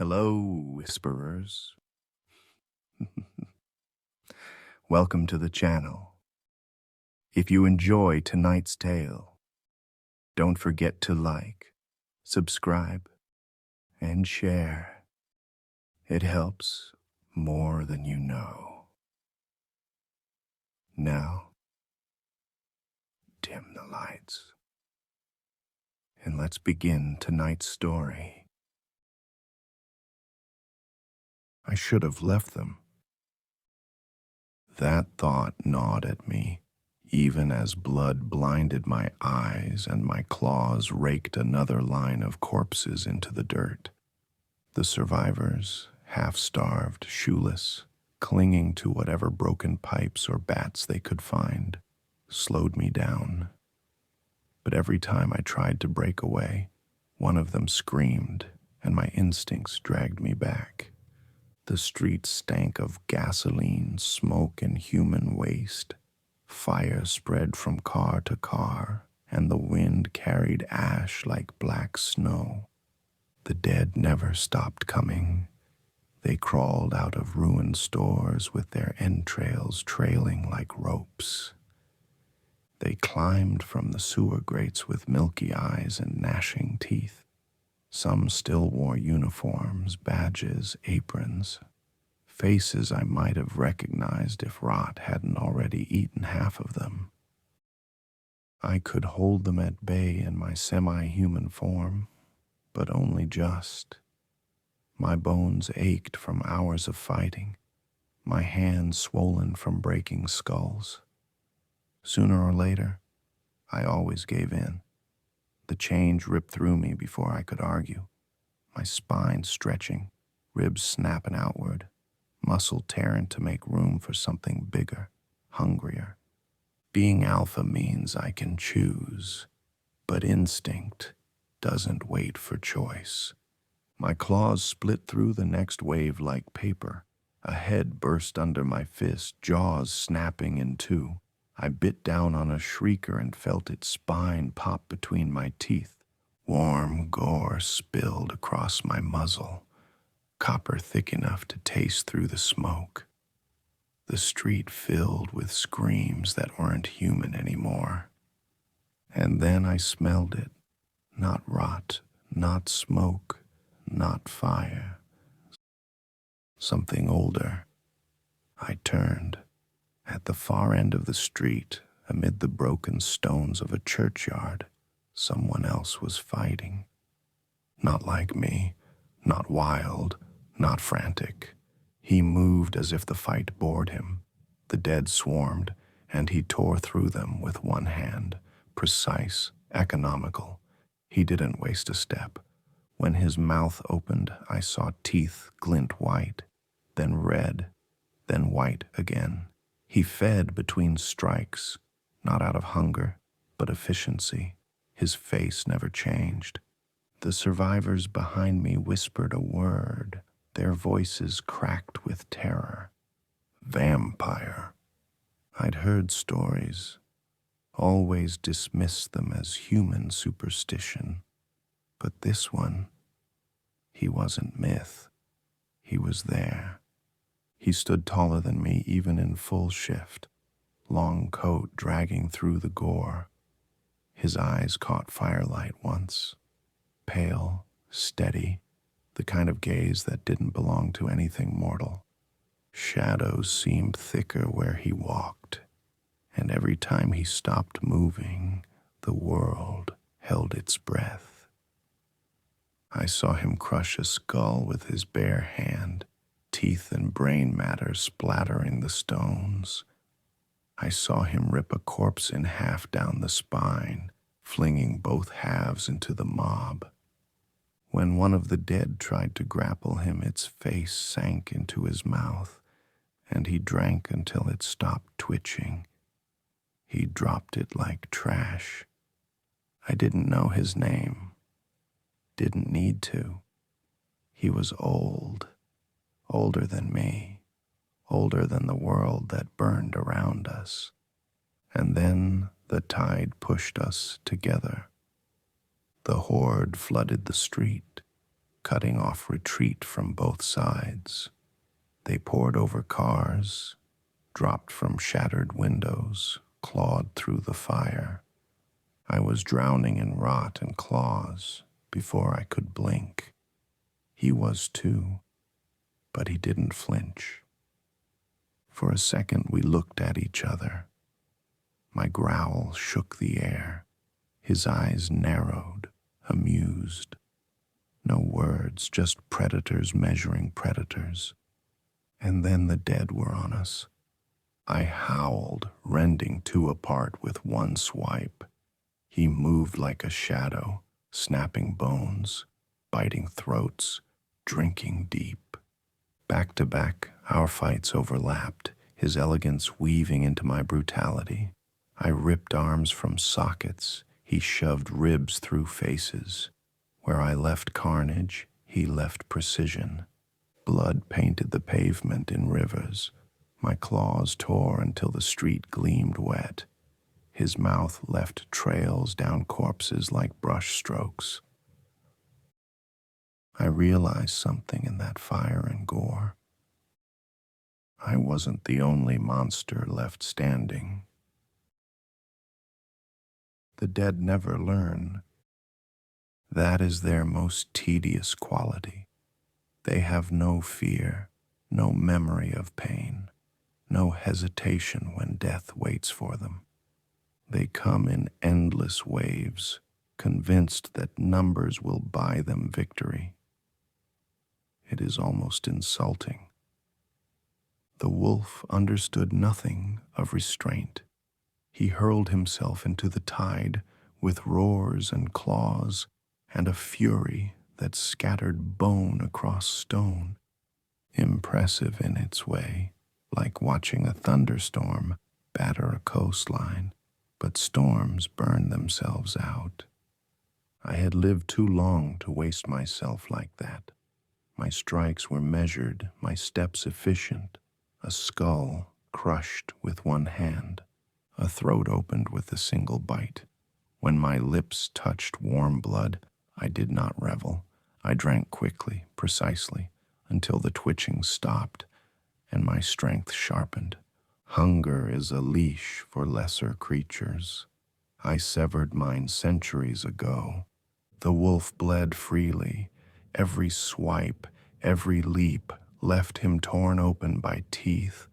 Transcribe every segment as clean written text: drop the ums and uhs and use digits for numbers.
Hello, whisperers. Welcome to the channel. If you enjoy tonight's tale, don't forget to like, subscribe, and share. It helps more than you know. Now, dim the lights, and let's begin tonight's story. I should have left them. That thought gnawed at me, even as blood blinded my eyes and my claws raked another line of corpses into the dirt. The survivors, half-starved, shoeless, clinging to whatever broken pipes or bats they could find, slowed me down. But every time I tried to break away, one of them screamed, and my instincts dragged me back. The street stank of gasoline, smoke, and human waste. Fire spread from car to car, and the wind carried ash like black snow. The dead never stopped coming. They crawled out of ruined stores with their entrails trailing like ropes. They climbed from the sewer grates with milky eyes and gnashing teeth. Some still wore uniforms, badges, aprons, faces I might have recognized if rot hadn't already eaten half of them. I could hold them at bay in my semi-human form, but only just. My bones ached from hours of fighting, my hands swollen from breaking skulls. Sooner or later, I always gave in. The change ripped through me before I could argue, my spine stretching, ribs snapping outward, muscle tearing to make room for something bigger, hungrier. Being alpha means I can choose, but instinct doesn't wait for choice. My claws split through the next wave like paper. A head burst under my fist, jaws snapping in two. I bit down on a shrieker and felt its spine pop between my teeth. Warm gore spilled across my muzzle, copper thick enough to taste through the smoke. The street filled with screams that weren't human anymore. And then I smelled it. Not rot, not smoke, not fire. Something older. I turned. At the far end of the street, amid the broken stones of a churchyard, someone else was fighting. Not like me, not wild, not frantic. He moved as if the fight bored him. The dead swarmed, and he tore through them with one hand, precise, economical. He didn't waste a step. When his mouth opened, I saw teeth glint white, then red, then white again. He fed between strikes, not out of hunger, but efficiency. His face never changed. The survivors behind me whispered a word, their voices cracked with terror. Vampire. I'd heard stories, always dismissed them as human superstition. But this one, he wasn't myth. He was there. He stood taller than me even in full shift, long coat dragging through the gore. His eyes caught firelight once, pale, steady, the kind of gaze that didn't belong to anything mortal. Shadows seemed thicker where he walked, and every time he stopped moving, the world held its breath. I saw him crush a skull with his bare hand, teeth and brain matter splattering the stones. I saw him rip a corpse in half down the spine, flinging both halves into the mob. When one of the dead tried to grapple him, its face sank into his mouth, and he drank until it stopped twitching. He dropped it like trash. I didn't know his name. Didn't need to. He was old. Older than me, older than the world that burned around us. And then the tide pushed us together. The horde flooded the street. cutting off retreat from both sides. They poured over cars, dropped from shattered windows, clawed through the fire. I was drowning in rot and claws before I could blink. He was too, but he didn't flinch. For a second we looked at each other. My growl shook the air. His eyes narrowed, amused. No words, just predators measuring predators. And then the dead were on us. I howled, rending two apart with one swipe. He moved like a shadow, snapping bones, biting throats, drinking deep. Back to back, our fights overlapped, his elegance weaving into my brutality. I ripped arms from sockets, he shoved ribs through faces. Where I left carnage, he left precision. Blood painted the pavement in rivers. My claws tore until the street gleamed wet. His mouth left trails down corpses like brush strokes. I realized something in that fire and gore. I wasn't the only monster left standing. The dead never learn. That is their most tedious quality. They have no fear, no memory of pain, no hesitation when death waits for them. They come in endless waves, convinced that numbers will buy them victory. It is almost insulting. The wolf understood nothing of restraint. He hurled himself into the tide with roars and claws and a fury that scattered bone across stone, impressive in its way, like watching a thunderstorm batter a coastline. But storms burn themselves out. I had lived too long to waste myself like that. My strikes were measured, my steps efficient, a skull crushed with one hand, a throat opened with a single bite. When my lips touched warm blood, I did not revel. I drank quickly, precisely, until the twitching stopped and my strength sharpened. Hunger is a leash for lesser creatures. I severed mine centuries ago. The wolf bled freely. Every swipe, every leap left him torn open by teeth,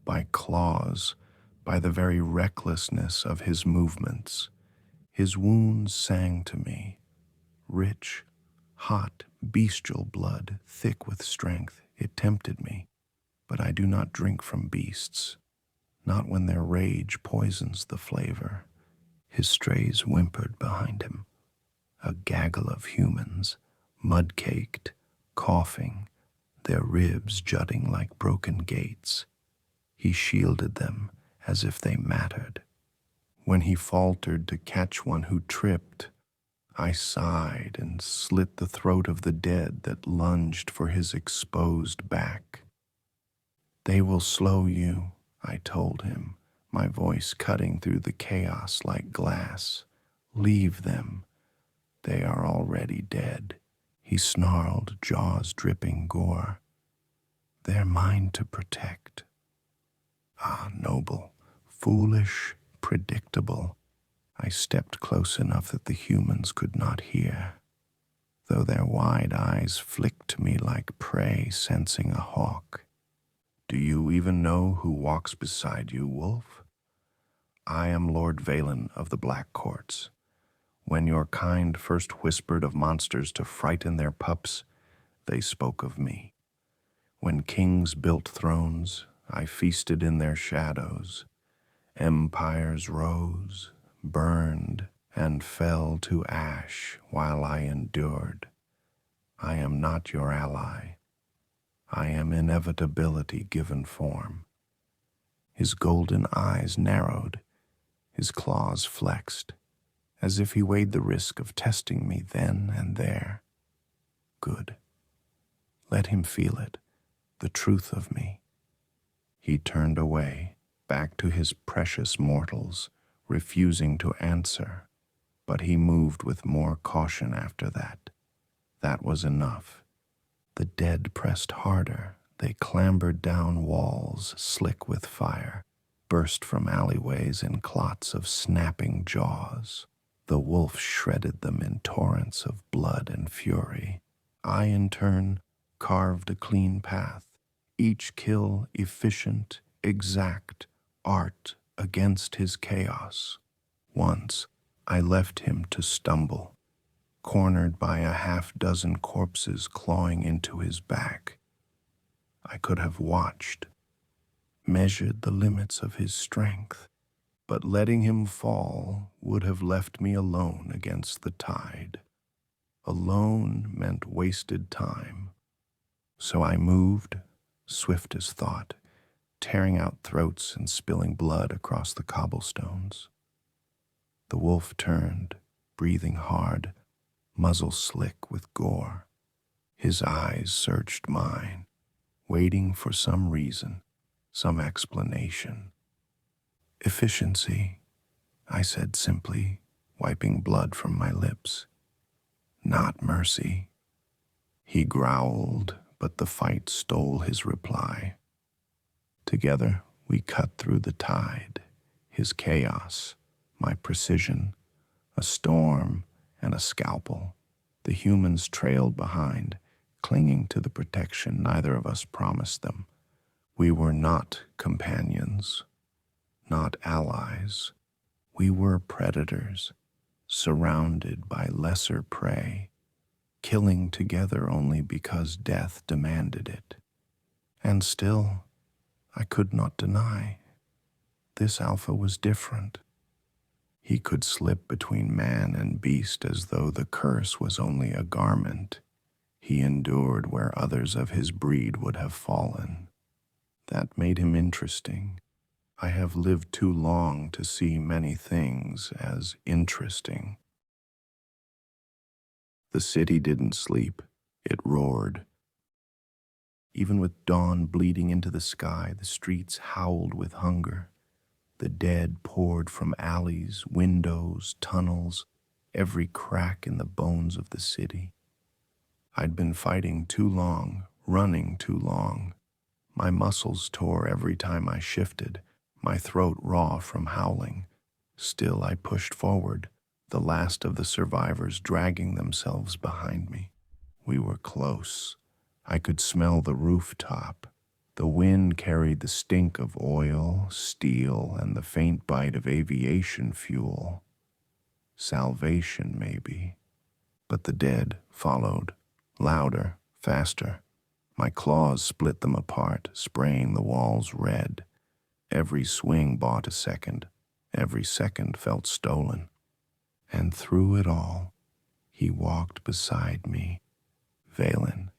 by claws, by the very recklessness of his movements. His wounds sang to me. Rich, hot, bestial blood, thick with strength, it tempted me. But I do not drink from beasts. Not when their rage poisons the flavor. His strays whimpered behind him, a gaggle of humans, mud-caked, coughing, their ribs jutting like broken gates. He shielded them as if they mattered. When he faltered to catch one who tripped, I sighed and slit the throat of the dead that lunged for his exposed back. They will slow you, I told him, my voice cutting through the chaos like glass. Leave them. They are already dead. He snarled, jaws dripping gore. They're mine to protect. Ah, noble, foolish, predictable. I stepped close enough that the humans could not hear, though their wide eyes flicked me like prey sensing a hawk. Do you even know who walks beside you, wolf? I am Lord Valen of the Black Courts. When your kind first whispered of monsters to frighten their pups, they spoke of me. When kings built thrones, I feasted in their shadows. Empires rose, burned, and fell to ash while I endured. I am not your ally. I am inevitability given form. His golden eyes narrowed, his claws flexed, as if he weighed the risk of testing me then and there. Good. Let him feel it, the truth of me. He turned away, back to his precious mortals, refusing to answer, but he moved with more caution after that. That was enough. The dead pressed harder. They clambered down walls slick with fire, burst from alleyways in clots of snapping jaws. The wolf shredded them in torrents of blood and fury. I, in turn, carved a clean path, each kill efficient, exact, art against his chaos. Once, I left him to stumble, cornered by a half-dozen corpses clawing into his back. I could have watched, measured the limits of his strength, but letting him fall would have left me alone against the tide. Alone meant wasted time. So I moved, swift as thought, tearing out throats and spilling blood across the cobblestones. The wolf turned, breathing hard, muzzle slick with gore. His eyes searched mine, waiting for some reason, some explanation. "Efficiency," I said simply, wiping blood from my lips. "Not mercy." He growled, but the fight stole his reply. Together, we cut through the tide, his chaos, my precision, a storm and a scalpel. The humans trailed behind, clinging to the protection neither of us promised them. We were not companions, not allies. We were predators, surrounded by lesser prey, killing together only because death demanded it. And still, I could not deny, this alpha was different. He could slip between man and beast as though the curse was only a garment. He endured where others of his breed would have fallen. That made him interesting. I have lived too long to see many things as interesting. The city didn't sleep. It roared. Even with dawn bleeding into the sky, the streets howled with hunger. The dead poured from alleys, windows, tunnels, every crack in the bones of the city. I'd been fighting too long, running too long. My muscles tore every time I shifted, my throat raw from howling. Still I pushed forward, the last of the survivors dragging themselves behind me. We were close. I could smell the rooftop. The wind carried the stink of oil, steel, and the faint bite of aviation fuel. Salvation, maybe. But the dead followed, louder, faster. My claws split them apart, spraying the walls red. Every swing bought a second. Every second felt stolen. And through it all, he walked beside me, Valen.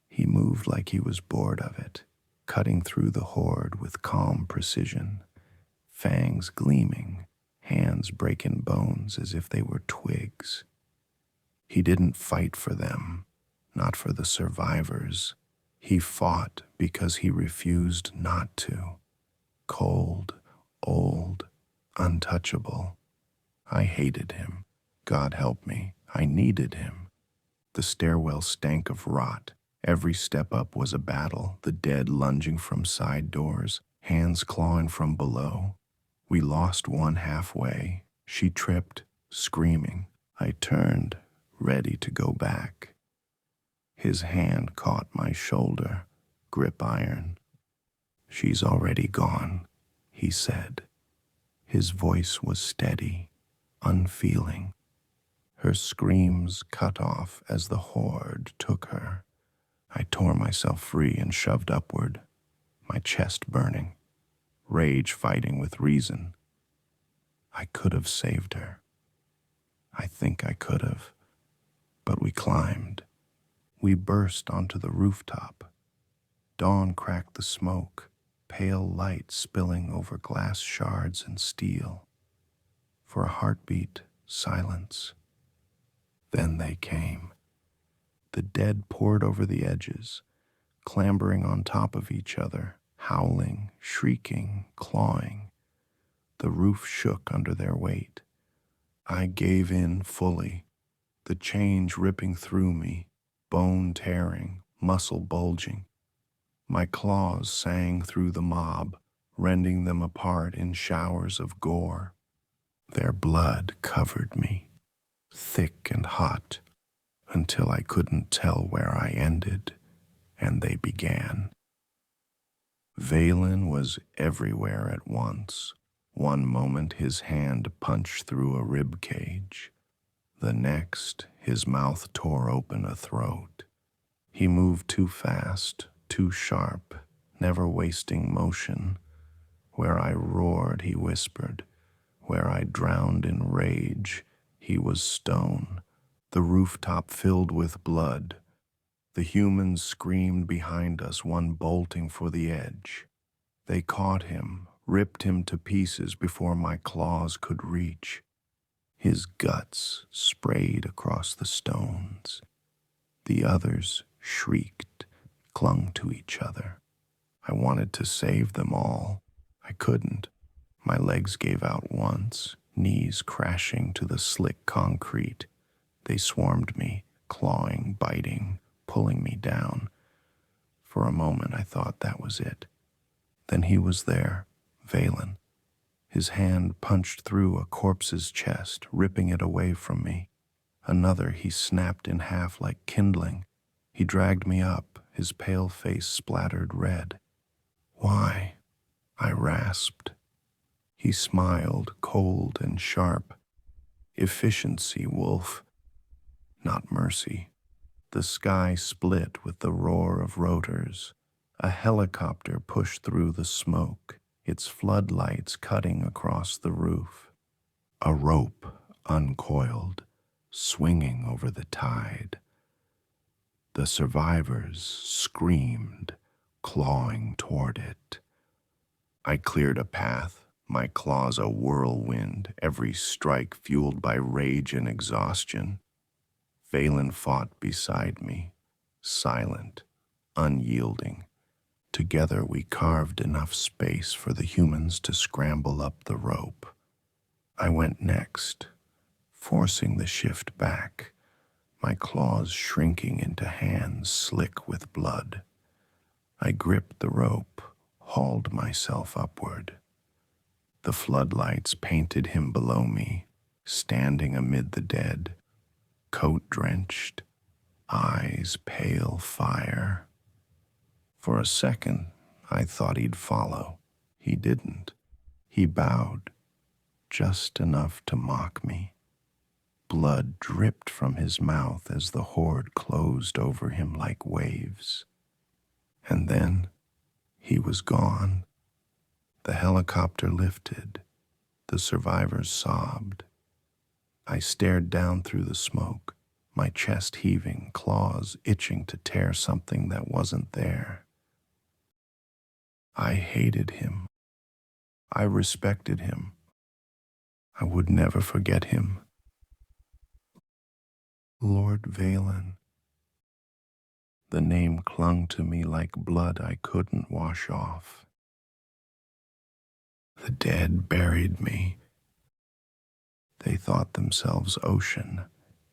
He moved like he was bored of it, cutting through the horde with calm precision, fangs gleaming, hands breaking bones as if they were twigs. He didn't fight for them, not for the survivors. He fought because he refused not to. Cold, old, untouchable. I hated him. God help me, I needed him. The stairwell stank of rot. Every step up was a battle, the dead lunging from side doors, hands clawing from below. We lost one halfway. She tripped, screaming. I turned, ready to go back. His hand caught my shoulder, grip iron. "She's already gone," he said. His voice was steady, unfeeling. Her screams cut off as the horde took her. I tore myself free and shoved upward, my chest burning, rage fighting with reason. I could have saved her. I think I could have. But we climbed. We burst onto the rooftop. Dawn cracked the smoke, pale light spilling over glass shards and steel. For a heartbeat, silence. Then they came. The dead poured over the edges, clambering on top of each other, howling, shrieking, clawing. The roof shook under their weight. I gave in fully. the change ripping through me, bone tearing, muscle bulging. My claws sang through the mob, rending them apart in showers of gore. Their blood covered me, thick and hot, until I couldn't tell where I ended and they began. Valen was everywhere at once. One moment his hand punched through a rib cage. The next, his mouth tore open a throat. He moved too fast, too sharp, never wasting motion. Where I roared, he whispered. Where I drowned in rage, he was stone. The rooftop filled with blood. The humans screamed behind us, one bolting for the edge. They caught him, ripped him to pieces before my claws could reach. His guts sprayed across the stones. The others shrieked, clung to each other. I wanted to save them all. I couldn't. My legs gave out once, knees crashing to the slick concrete. They swarmed me, clawing, biting, pulling me down. For a moment I thought that was it. Then he was there, Valen. His hand punched through a corpse's chest, ripping it away from me. Another he snapped in half like kindling. He dragged me up, his pale face splattered red. "Why?" I rasped. He smiled, cold and sharp. "Efficiency, Wolf, not mercy." The sky split with the roar of rotors. A helicopter pushed through the smoke, its floodlights cutting across the roof. A rope uncoiled, swinging over the tide. The survivors screamed, clawing toward it. I cleared a path, my claws a whirlwind, every strike fueled by rage and exhaustion. Valen fought beside me, silent, unyielding. Together we carved enough space for the humans to scramble up the rope. I went next, forcing the shift back, my claws shrinking into hands slick with blood. I gripped the rope, hauled myself upward. The floodlights painted him below me, standing amid the dead, coat drenched, eyes pale fire. For a second, I thought he'd follow. He didn't. He bowed, just enough to mock me. Blood dripped from his mouth as the horde closed over him like waves. And then he was gone. The helicopter lifted. The survivors sobbed. I stared down through the smoke, my chest heaving, claws itching to tear something that wasn't there. I hated him. I respected him. I would never forget him. Lord Valen. The name clung to me like blood I couldn't wash off. The dead buried me. They thought themselves ocean,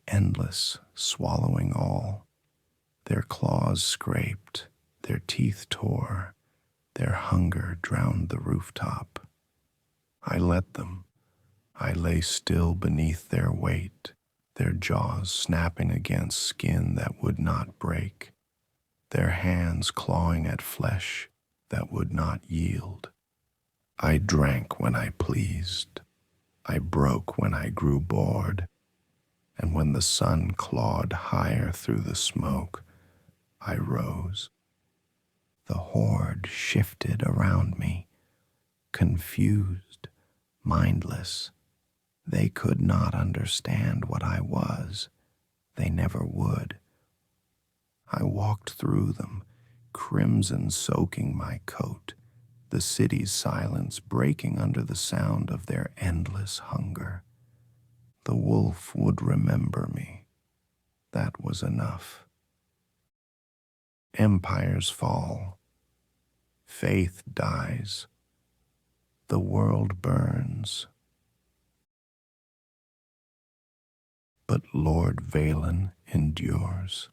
endless, swallowing all. Their claws scraped, their teeth tore, their hunger drowned the rooftop. I let them. I lay still beneath their weight, their jaws snapping against skin that would not break, their hands clawing at flesh that would not yield. I drank when I pleased. I broke when I grew bored. And when the sun clawed higher through the smoke, I rose. The horde shifted around me, confused, mindless. They could not understand what I was. They never would. I walked through them, crimson soaking my coat, the city's silence breaking under the sound of their endless hunger. The wolf would remember me. That was enough. Empires fall. Faith dies. The world burns. but Lord Valen endures.